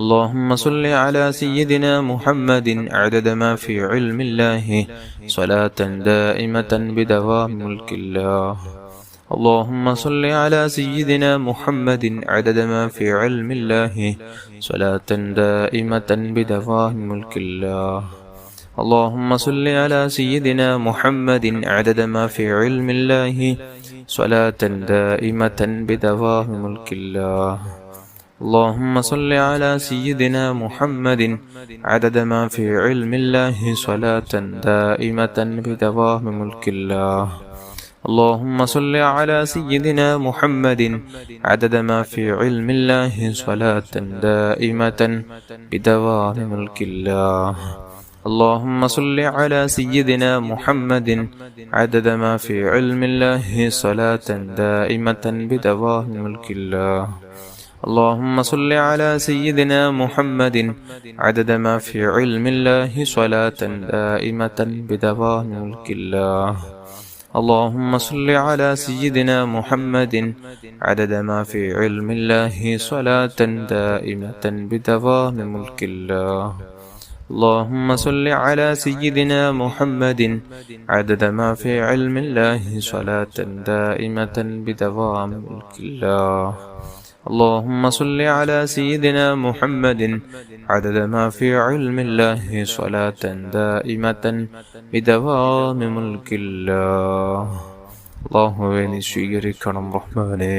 اللهم صل على سيدنا محمد عدد ما في علم الله صلاة دائمة بدوام ملك الله. اللهم صل على سيدنا محمد عدد ما في علم الله صلاة دائمة بدوام ملك الله. اللهم صل على سيدنا محمد عدد ما في علم الله صلاة دائمة بدوام ملك الله. اللهم صل على سيدنا محمد عدد ما في علم الله صلاة دائمة بدوام ملك الله. اللهم صل على سيدنا محمد عدد ما في علم الله صلاة دائمة بدوام ملك الله. اللهم صل على سيدنا محمد عدد ما في علم الله صلاة دائمة بدوام ملك الله. اللهم صل على سيدنا محمد عدد ما في علم الله صلاة دائمة بدوام ملك الله. اللهم صل على سيدنا محمد عدد ما في علم الله صلاة دائمة بدوام ملك الله. اللهم صل على سيدنا محمد عدد ما في علم الله صلاة دائمة بدوام ملك الله. اللهم صل على سيدنا محمد عدد ما في علم الله صلاة دائمة بدوام ملك الله. അല്ലാഹുവേ നീ സ്വീകരിക്കണം റഹ്മാനേ.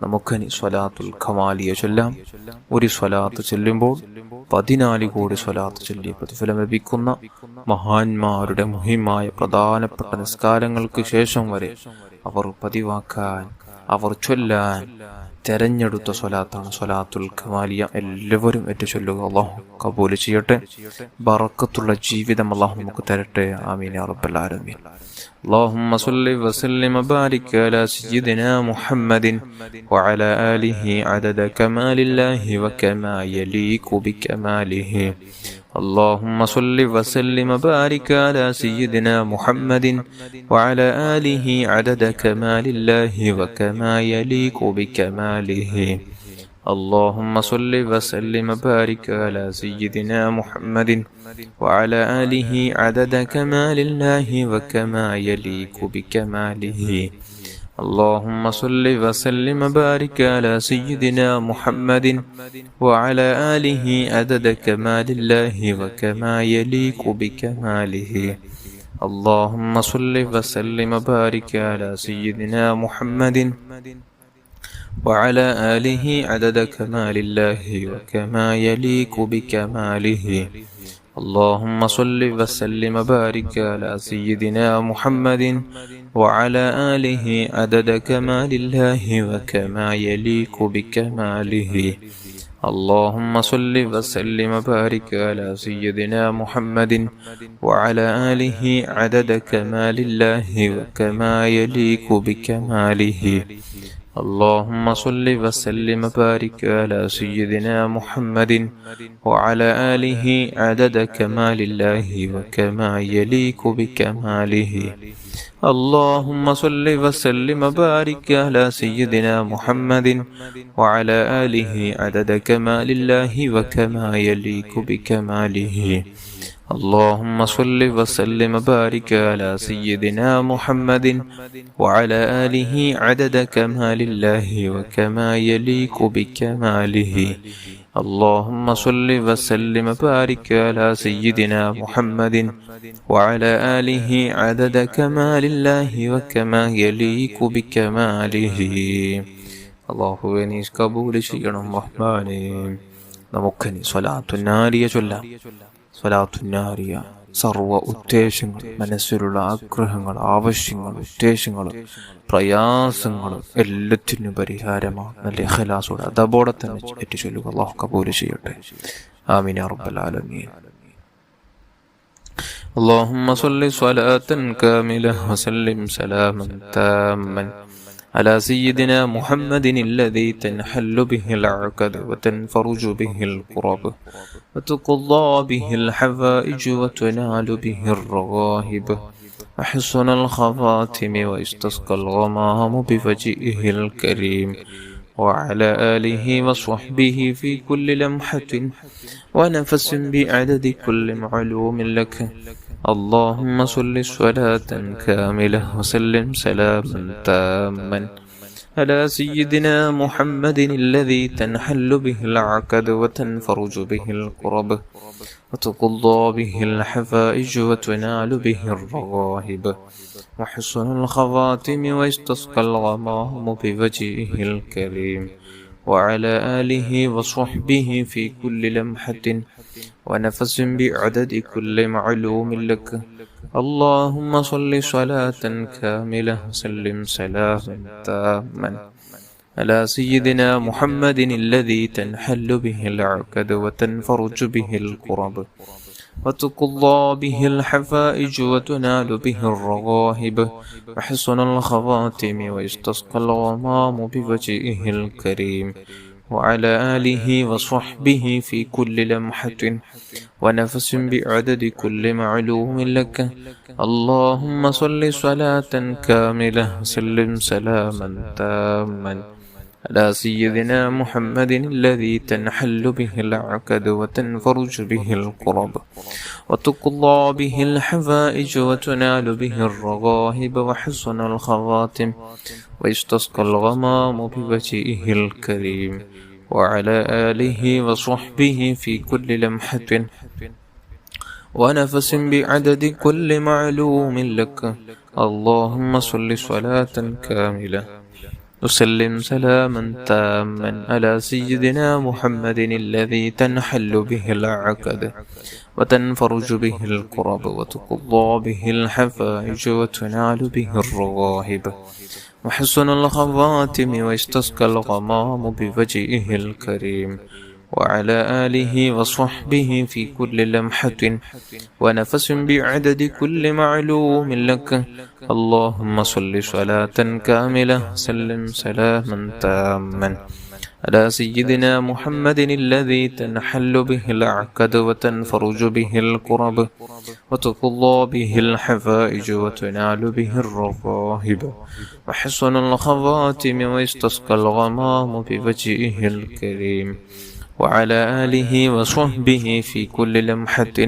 നമുക്കനി സ്വലാത്തുൽ കമാലിയ ചൊല്ലാം. ഒരു സ്വലാത്ത് ചൊല്ലുമ്പോൾ 14 കോടി സ്വലാത്ത് ചൊല്ലിയ പ്രതിഫലം ലഭിക്കുന്ന മഹാന്മാരുടെ മുഹിമായ പ്രധാനപ്പെട്ട നിസ്കാരങ്ങൾക്ക് ശേഷം വരെ അവർ പതിവാക്കാൻ, അവർ ചൊല്ലാൻ തെരഞ്ഞെടുത്ത സ്വലാത്താണ് സ്വലാത്തുൽ കമാലിയ. എല്ലാവരും ഏറ്റു ചൊല്ലുക. അല്ലാഹു കബൂൽ ചെയ്യട്ടെ. ബറക്കത്തുള്ള ജീവിതം അല്ലാഹു നമുക്ക് തരട്ടെ. ആമീൻ യാ റബ്ബൽ ആലമീൻ. اللهم صل وسلم وبارك على سيدنا محمد وعلى آله عدد كمال الله وكما يليق بكماله. اللهم صل وسلم وبارك على سيدنا محمد وعلى آله عدد كمال الله وكما يليق بكماله. اللهم صل وسلم وبارك على سيدنا محمد وعلى آله عدد كمال الله وكما يليق بكماله. اللهم صل وسلم وبارك على سيدنا محمد وعلى آله عدد كمال الله وكما يليق بكماله. اللهم صل وسلم وبارك على سيدنا محمد وعلى آله عدد كمال الله وكما يليق بكماله. اللهم صل وسلم وبارك على سيدنا محمد وعلى آله عدد كمال الله وكما يليق بكماله. اللهم صل وسلم وبارك على سيدنا محمد وعلى آله عدد كمال الله وكما يليق بكماله. اللهم صل وسلم وبارك على سيدنا محمد وعلى آله عدد كمال الله وكما يليق بكماله. اللهم صل وسلم وبارك على سيدنا محمد وعلى آله عدد كمال الله وكما يليق بكماله. اللهم صل وسلم وبارك على سيدنا محمد وعلى آله عدد كمال الله وكما يليق بكماله. اللهم صل وسلم وبارك على سيدنا محمد وعلى آله عدد كمال الله وكما يليق بكماله. അല്ലാഹുവേ നീ കബൂൽ ചെയ്യണം റഹ്മാനേ. നമുക്കിനി സ്വലാത്തുൻ നാരിയ ചൊല്ലാം. സ്വലാത്തുൻ നാരിയ സർവ്വ ഉദ്ദേശങ്ങൾ, മനസ്സിലുള്ള ആഗ്രഹങ്ങൾ, ആവശ്യങ്ങൾ, ഉദ്ദേശങ്ങൾ, പ്രയാസങ്ങൾ എല്ലാത്തിനും പരിഹാരമാണ്. നല്ല ഇഖ്ലാസോടെ അതബോടെ തന്നെ ഏറ്റു ചൊല്ലുക. അല്ലാഹു കബൂൽ ചെയ്യട്ടെ. ആമീൻ യാ റബ്ബൽ ആലമീൻ. اللهم صل صلاة كاملة وسلم سلاما تاما على سيدنا محمد الذي تنحل به العقد وتنفرج به الكرب وتقضى به الحوائج وتنال به الرغائب وحسن الخواتم ويستسقى الغمام بوجهه الكريم وعلى آله وصحبه في كل لمحة ونفس بعدد كل معلوم لك. اللهم صل صلاة كاملة وسلم سلاما تاما على سيدنا محمد الذي تنحل به العقد وتنفرج به الكرب وتقضى به الحفائج وتنال به الرغائب وحسن الخواتم ويستسقى الغمام بوجهه الكريم وعلى آله وصحبه في كل لمحة ونفس بعدد كل معلوم لك. اللهم صل صلاة كاملة وسلم سلاما تاما على سيدنا محمد الذي تنحل به العقد وتنفرج به الكرب وتقضى به الحفائج وتنال به الرغائب وحسن الخواتم ويستسقى الغمام بوجهه الكريم وعلى آله وصحبه في كل لمحة ونفس بعدد كل معلوم لك. اللهم صل صلاة كاملة وسلم سلاما تاما على سيدنا محمد الذي تنحل به العقد وتنفرج به الكرب وتقضى به الحفائج وتنال به الرغائب وحسن الخواتم ويستسقى الغمام بوجهه الكريم وعلى آله وصحبه في كل لمحة ونفس بعدد كل معلوم لك. اللهم صل صلاة كاملة وسلم سلاما تاما على سيدنا محمد الذي تنحل به العقد وتنفرج به الكرب وتقضى به الحفائج وتنال به الرغائب وحسن الخواتم ويستسقى الغمام بوجهه الكريم وعلى آله وصحبه في كل لمحة ونفس بعدد كل معلوم لك. اللهم صل صلاة كاملة وسلم سلاما تاما على سيدنا محمد الذي تنحل به العقد وتنفرج به الكرب وتقضى به الحفائج وتنال به الرغائب وحسن الخواتم ويستسقى الغمام بوجهه الكريم وعلى آله وصحبه في كل لمحة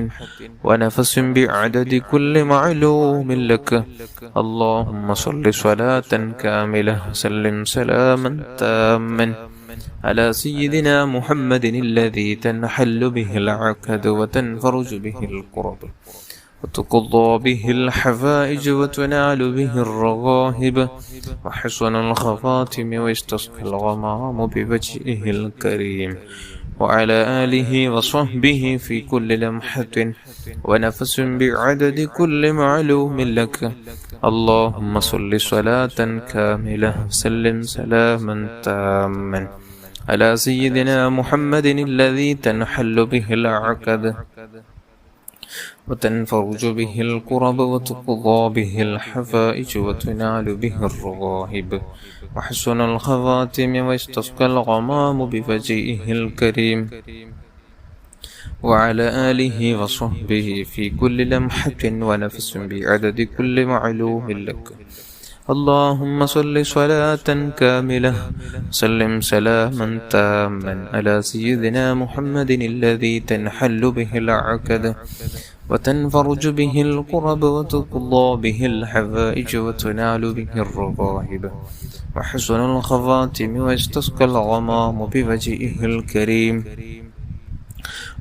ونفس بعدد كل معلوم لك. اللهم صل صلاة كاملة وسلم سلاما تاما على سيدنا محمد الذي تنحل به العقد وتنفرج به الكرب وتقضى به الحفائج وتنال به الرغائب وحسن الخواتم ويستسقى الغمام بوجهه الكريم وعلى آله وصحبه في كل لمحة ونفس بعدد كل معلوم لك. اللهم صل صلاة كاملة وسلم سلاما تاما على سيدنا محمد الذي تنحل به العقد وتنفرج به الكرب وتقضى به الحفائج وتنال به الرغائب وحسن الخواتم ويستسقى الغمام بوجهه الكريم وعلى آله وصحبه في كل لمحة ونفس بعدد كل معلوم لك. اللهم صل صلاة كاملة وسلم سلاما تاما على سيدنا محمد الذي تنحل به العقد وتنفرج به الكرب وتقضى به الحوائج وتنال به الرغائب وحسن الخواتم ويستسقى الغمام بوجهه الكريم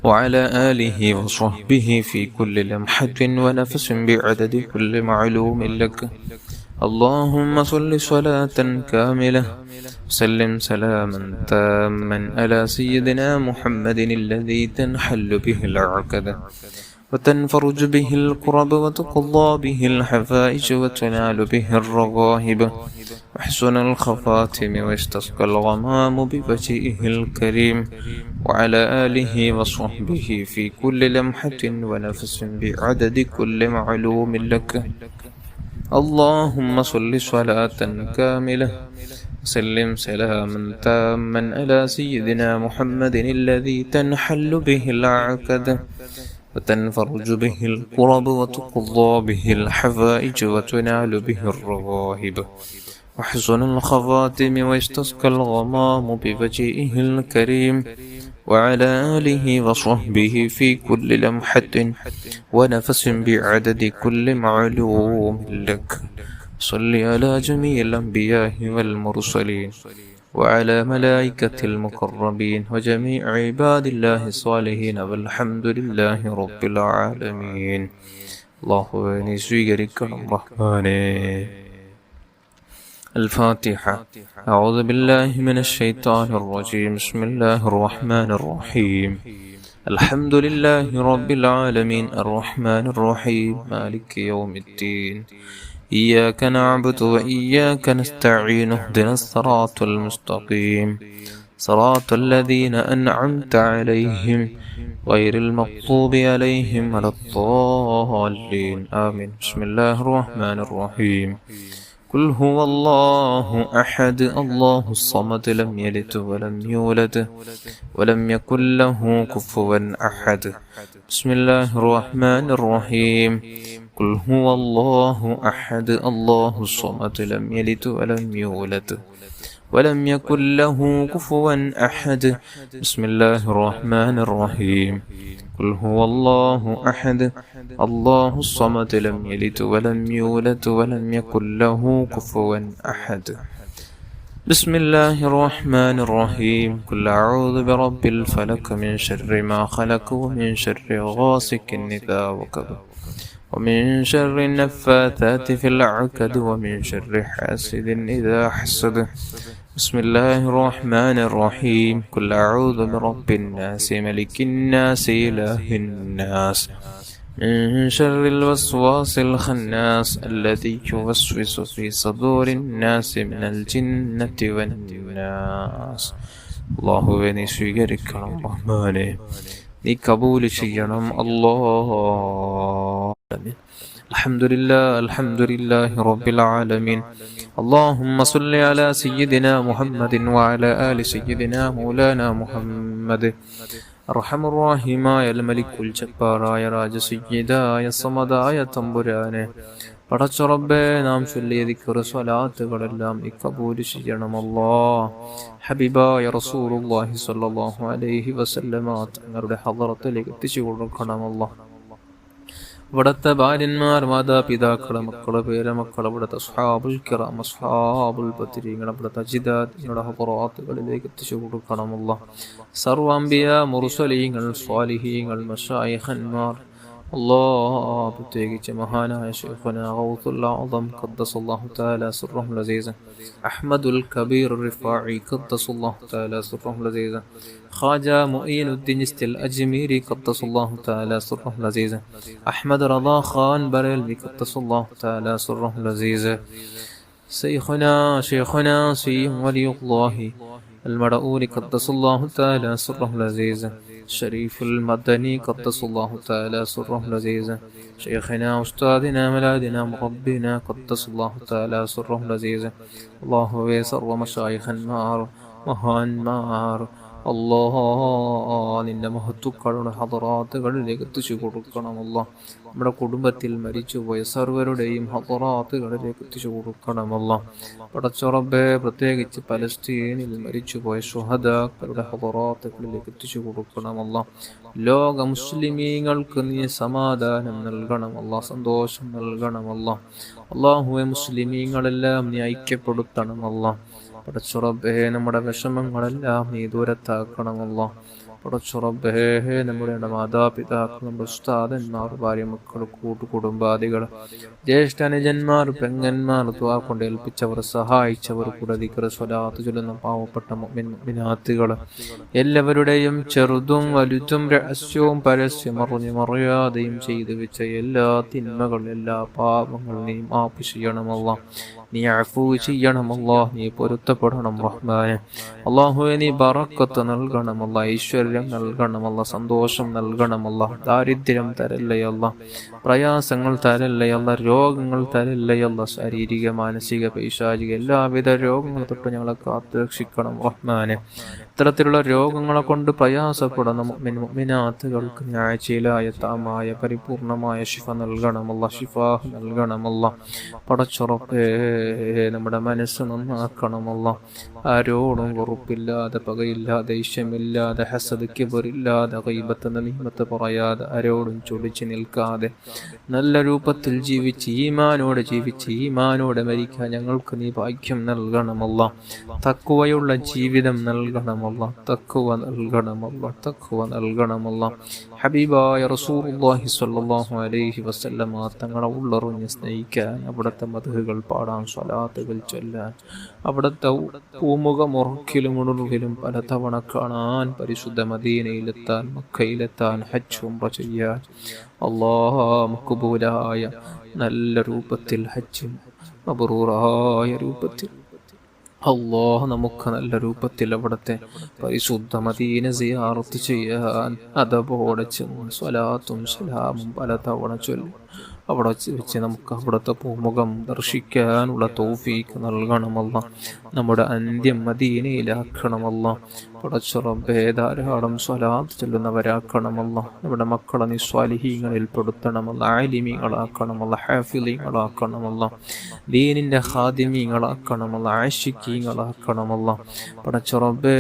وعلى آله وصحبه في كل لمحة ونفس بعدد كل معلوم لك. اللهم صل صلاة كاملة وسلم سلاما تاما على سيدنا محمد الذي تنحل به العقد وتنفرج به الكرب وتقضى به الحفائج وتنال به الرغائب وحسن الخواتم ويستسقى الغمام بوجهه الكريم وعلى آله وصحبه في كل لمحة ونفس بعدد كل معلوم لك. اللهم صل صلاة كاملة وسلم سلاما تاما على سيدنا محمد الذي تنحل به العقد وتنفرج به الكرب وتقضى به الحوائج وتنال به الرغائب وحسن الخواتم واستسقى الغمام بوجهه الكريم وعلى آله وصحبه في كل لمحة ونفس بعدد كل معلوم لك. صل على جميع الأنبياء والمرسلين وعلى ملائكة المقربين وجميع عباد الله الصالحين والحمد لله رب العالمين. അല്ലാഹുവേ സ്വീകരിക്കണം റഹ്മാനേ. الفاتحة. أعوذ بالله من الشيطان الرجيم. بسم الله الرحمن الرحيم. الحمد لله رب العالمين الرحمن الرحيم مالك يوم الدين. إياك نعبد وإياك نستعين. اهدنا الصراط المستقيم صراط الذين أنعمت عليهم غير المغضوب عليهم ولا الضالين آمين. بسم الله الرحمن الرحيم. قل هو الله أحد الله الصمد لم يلد ولم يولد ولم يكن له كفوا أحد. بسم الله الرحمن الرحيم. قل هو الله أحد الله الصمد لم يلد ولم يولد ولم يكن له كفوا أحد. بسم الله الرحمن الرحيم. قل هو الله أحد الله الصمد لم يلد ولم يولد ولم يكن له كفوا أحد. بسم الله الرحمن الرحيم. قل أعوذ برب الفلق من شر ما خلق ومن شر غاسق إذا وقب ومن شر النفاثات في العقد ومن شر حاسد إذا حسد. بسم الله الرحمن الرحيم. قل أعوذ برب الناس ملك الناس إله الناس من شر الوسواس الخناس الذي يوسوس في صدور الناس من الجنة والناس. അല്ലാഹുവേ നീ സ്വീകരിക്കണം റഹ്മാനേ, നീ കബൂൽ ചെയ്യണം അല്ലാഹ്. الحمد لله رب العالمين. اللهم صل على سيدنا محمد وعلى آل سيدنا مولانا محمد. അർഹമുർറഹീമായ മലിക്കുൽ ജബ്ബാറായ രാജസയ്യിദായ സമദായ തമ്പുരാനെ, പടച്ച റബ്ബേ, നാം ചൊല്ലിയ ദിക്ർ സ്വലാത്തുകളെല്ലാം നീ കബൂൽ ചെയ്യണം അല്ലാഹ്. ഹബീബായ റസൂലുള്ളാഹി സ്വല്ലല്ലാഹു അലൈഹി വസല്ലമ തങ്ങളുടെ ഹളറത്തിലേക്ക് എത്തിച്ചു കൊടുക്കണം അല്ലാഹ്. ഇവിടുത്തെ ഭാര്യന്മാർ, മാതാപിതാക്കള്, മക്കള്, പേരമക്കള്, ഇവിടുത്തെ അസ്ഹാബുൽ കിറാം, അസ്ഹാബുൽ ബദ്രീങ്ങൾ, ഇവിടുത്തെ അജിദാത്തിന്റെ ഹളറാത്തുകളിലേക്ക് എത്തിച്ചു കൊടുക്കണമല്ല. സർവ്വ അംബിയ, മുർസലീങ്ങൾ, സ്വാലിഹീങ്ങൾ, മശായിഖന്മാർ, അല്ലാഹ്, പ്രത്യേകിച്ച് മഹാനായ ശൈഖുനാ ഗൗസുൽ അഅ്സം ഖദ്ദസല്ലാഹു തആല സിർറഹുൽ അസീസ്, അഹ്മദുൽ കബീർ റിഫാഇ ഖദ്ദസല്ലാഹു തആല സിർറഹുൽ അസീസ്, ഖാജ മുഈനുദ്ദീൻ ഇസ്തിൽ അജ്മീരി ഖദ്ദസല്ലാഹു തആല സിർറഹുൽ അസീസ്, അഹ്മദ് റളാ ഖാൻ ബറേൽവി ഖദ്ദസല്ലാഹു തആല സിർറഹുൽ അസീസ്, ശൈഖുനാ സയ്യിദ് വലിയുല്ലാഹി المرؤول قدس الله تعالى سره العزيز، شريف المدني قدس الله تعالى سره العزيز، شيخنا أستاذنا ملادنا مربنا قدس الله تعالى سره العزيز. الله ويسر ومشايخ النار മഹാന്മാർ, അല്ലാഹ്, നിന്റെ മഹത്തുക്കളുടെ ഹദറാത്തുകളിലേക്ക് എത്തിച്ചു കൊടുക്കണമല്ല. നമ്മുടെ കുടുംബത്തിൽ മരിച്ചുപോയ സർവരുടെയും ഹദറാത്തുകളിലേക്ക് എത്തിച്ചു കൊടുക്കണമല്ല. പടച്ച റബ്ബേ, പ്രത്യേകിച്ച് പലസ്തീനിൽ മരിച്ചുപോയ ശുഹദാക്കളുടെ ഹദറാത്തുകളിലേക്ക് എത്തിച്ചു കൊടുക്കണമല്ല. ലോക മുസ്ലിമീങ്ങൾക്ക് നീ സമാധാനം നൽകണമല്ല, സന്തോഷം നൽകണമല്ല. അല്ലാഹുവേ, മുസ്ലിമീങ്ങളെല്ലാം നീ ഐക്യപ്പെടുത്തണമല്ല. പടച്ച റബ്ബേ, നമ്മുടെ വിഷമങ്ങളെല്ലാം നീ ദൂരത്താക്കണമല്ല. പടച്ച റബ്ബേ, നമ്മുടെ മാതാപിതാക്കൾ, നമ്മുടെ ഉസ്താദന്മാർ, ഭാര്യ, മക്കൾ, കൂട്ടുകുടുംബാദികൾ, ജ്യേഷ്ഠനുജന്മാർ, പെങ്ങന്മാർ, ദുആ കൊണ്ട് ഏൽപ്പിച്ചവർ, സഹായിച്ചവർ, കൂടെ ദിക്ർ സ്വലാത്ത് ചൊല്ലുന്ന പാവപ്പെട്ട മുഅ്മിനാത്തുകൾ, എല്ലാവരുടെയും ചെറുതും വലുതും രഹസ്യവും പരസ്യം അറിഞ്ഞും അറിയാതെയും ചെയ്തു വെച്ച എല്ലാ തിന്മകളും, എല്ലാ പാപങ്ങളും നീ മാപ്പ് ചെയ്യണമല്ല. നീ അഫൂ ചെയ്യണമല്ല. നീ പൊരുത്തപ്പെടണം റഹ്മാനെ. അല്ലാഹുവേ, നീ ബറക്കത്ത് നൽകണമല്ല, ഐശ്വര്യം നൽകണമല്ല, സന്തോഷം നൽകണമല്ല. ദാരിദ്ര്യം തരല്ലയല്ല, പ്രയാസങ്ങൾ തരല്ലയല്ല, രോഗങ്ങൾ തരല്ലയല്ല. ശാരീരിക, മാനസിക, പൈശാചിക എല്ലാവിധ രോഗങ്ങൾ തൊട്ട് ഞങ്ങളെ കാത്തുരക്ഷിക്കണം റഹ്മാനെ. ഇത്തരത്തിലുള്ള രോഗങ്ങളെ കൊണ്ട് പ്രയാസപ്പെടുന്ന മുഅ്മിനാത്തുകൾക്ക് ആജിലായ താമായ പരിപൂർണമായ ശിഫ നൽകണമല്ല, ശിഫാഹ് നൽകണമല്ല. പടച്ചുറപ്പേ, നമ്മുടെ മനസ്സ് നന്നാക്കണമല്ല. ആരോടും വെറുപ്പില്ലാതെ, പകയില്ലാതെ, ഇഷ്ടമില്ലാതെ, ഹസദ് കിബറില്ലാതെ, ഗീബത്ത് നമീമത്ത് പറയാതെ, ആരോടും ചൊടിച്ചു നിൽക്കാതെ നല്ല രൂപത്തിൽ ജീവിച്ച് ഈമാനോടെ മരിക്കാൻ ഞങ്ങൾക്ക് നീ ഭാഗ്യം നൽകണമല്ല. തഖ്വയുള്ള ജീവിതം നൽകണമല്ല, തഖ്വ നൽകണമല്ല. ഹബീബായ റസൂലുള്ളാഹി സ്വല്ലല്ലാഹു അലൈഹി വസല്ലമ തങ്ങളെ ഉള്ളറിഞ്ഞ് സ്നേഹിക്കാൻ, അവിടുത്തെ മദ്ഹുകൾ പാടാൻ, സ്വലാത്തുകൾ ചൊല്ലാൻ, അവിടുത്തെ പൂമുഖമുറക്കിലും ഉണർവിലും പലതവണ കാണാൻ, പരിശുദ്ധ മദീനയിലെത്താൻ, മക്കയിലെത്താൻ, ഹജ്ജ് ഉംറ ചെയ്യാൻ, അല്ലാഹ് മഖ്ബൂലായ നല്ല രൂപത്തിൽ ഹജ്ജും മബ്റൂറായ രൂപത്തിൽ അല്ലാഹ് നമുക്ക് നല്ല രൂപത്തിൽ അവിടുത്തെ പരിശുദ്ധ മദീന സിയാറത്ത് ചെയ്യാൻ അതബോടെ ചെന്ന് സ്വലാത്തും സലാമും പലതവണ ചൊല്ലി അവിടെ വെച്ച് നമുക്ക് അവിടുത്തെ പൂമുഖം ദർശിക്കാനുള്ള തൗഫീഖ് നൽകണമല്ല. നമ്മുടെ അന്ത്യം മദീനയിലാക്കണമല്ല. പടച്ചുറബ്ബേ, ധാരാളം സ്വലാത്ത് ചൊല്ലുന്നവരാക്കണമല്ല. നമ്മുടെ മക്കളെ നീ സ്വാലിഹീങ്ങളിൽ പെടുത്തണമല്ല, ആലിമീങ്ങളാക്കണമല്ല, ഹാഫിളീങ്ങളാക്കണമല്ല, ദീനിൻ്റെ ഖാദിമീങ്ങളാക്കണമല്ല, ആശിക്കീങ്ങളാക്കണമല്ല. പടച്ചുറബ്ബേ,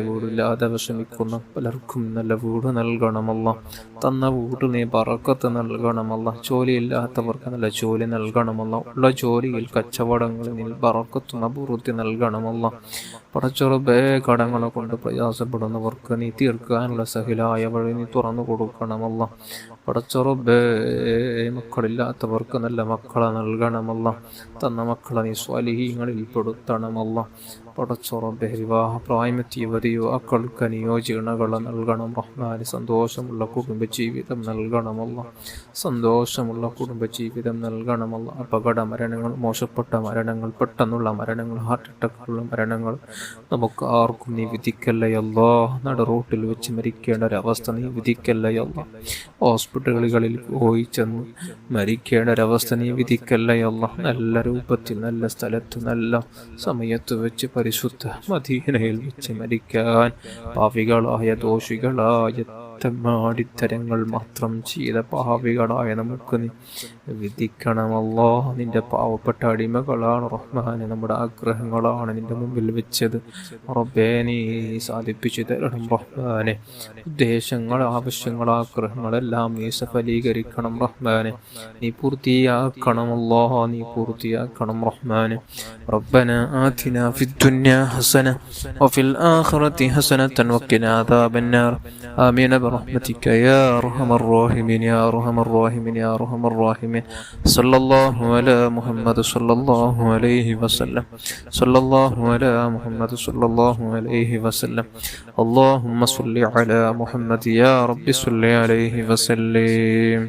വീടില്ലാതെ വിഷമിക്കുന്ന പലർക്കും നല്ല വീട് നൽകണമല്ല. തന്ന വീട് നീ ബറക്കത്ത് നൽകണമല്ല. ജോലിയില്ലാത്തവർക്ക് നല്ല ജോലി നൽകണമല്ല. ഉള്ള ജോലിയിൽ കച്ചവടങ്ങളിൽ നീ ബറക്കത്തും അഭിവൃദ്ധി നൽകണമല്ല. പടച്ചുറബേ, കടങ്ങളെ കൊണ്ട് പ്രയാസപ്പെടുന്നവർക്ക് നീ തീർക്കാനുള്ള സഹിലായ വഴി നീ തുറന്നു കൊടുക്കണമല്ല. പടച്ചുറബേ, മക്കളില്ലാത്തവർക്ക് നല്ല മക്കളെ നൽകണമല്ല. തന്ന മക്കളെ നീ സ്വാലിഹീങ്ങളിൽ പെടുത്തണമല്ല. പടച്ചുറബേ, വിവാഹ പ്രായമെത്തിയ യുവാക്കൾക്ക് അനുയോജ്യ ഇണകളെ നൽകണം റഹ്മാന്. സന്തോഷമുള്ള കുടുംബജീവിതം നൽകണമല്ല, സന്തോഷമുള്ള കുടുംബജീവിതം നൽകണമല്ല. അപകട മരണങ്ങൾ, മോശപ്പെട്ട മരണങ്ങൾ, പെട്ടെന്നുള്ള മരണങ്ങൾ, ഹാർട്ട് അറ്റാക്കുള്ള മരണങ്ങൾ നമുക്ക് ആർക്കും നീ വിധിക്കല്ലയല്ലോ. നട റൂട്ടിൽ വെച്ച് മരിക്കേണ്ട ഒരവസ്ഥ നീ വിധിക്കല്ലയല്ലോ. ഹോസ്പിറ്റലുകളിൽ പോയി ചെന്ന് മരിക്കേണ്ട ഒരവസ്ഥ നീ വിധിക്കല്ലയല്ലോ. നല്ല രൂപത്തിൽ, നല്ല സ്ഥലത്ത്, നല്ല സമയത്ത് വെച്ച് പരിശുദ്ധ മദീനയിൽ വെച്ച് മരിക്കാൻ പാപികളായ, ദോഷികളായ, തെമ്മാടിത്തരങ്ങൾ മാത്രം ചെയ്ത പാപികളായ നമുക്ക് നീ വിധിക്കണമല്ലോ. നിന്റെ പാവപ്പെട്ട അടിമകളാണ് റഹ്മാനെ, നമ്മുടെ ആഗ്രഹങ്ങളാണ് നിന്റെ മുമ്പിൽ വെച്ചത്. റബ്ബേ, നീ സാധിപ്പിച്ചു തരണം റഹ്മാനെ. ഉദ്ദേശങ്ങൾ, ആവശ്യങ്ങൾ, ആഗ്രഹങ്ങളെല്ലാം നീ സഫലീകരിക്കണം റഹ്മാനെ. നീ പൂർത്തിയാക്കണമല്ലോ, നീ പൂർത്തിയാക്കണം റഹ്മാനെ. റബ്ബന ആതിന ഫിദ്ദുനിയ ഹസന വഫിൽ ആഖിറതി ഹസനതൻ വഖിനാ അദാബന്നാർ. ആമീൻ برحمتك يا أرحم الراحمين يا أرحم الراحمين يا أرحم الراحمين. صلى الله على محمد صلى الله عليه وسلم. صلى الله على محمد صلى الله عليه وسلم. اللهم صل على محمد يا رب صل عليه وسلم.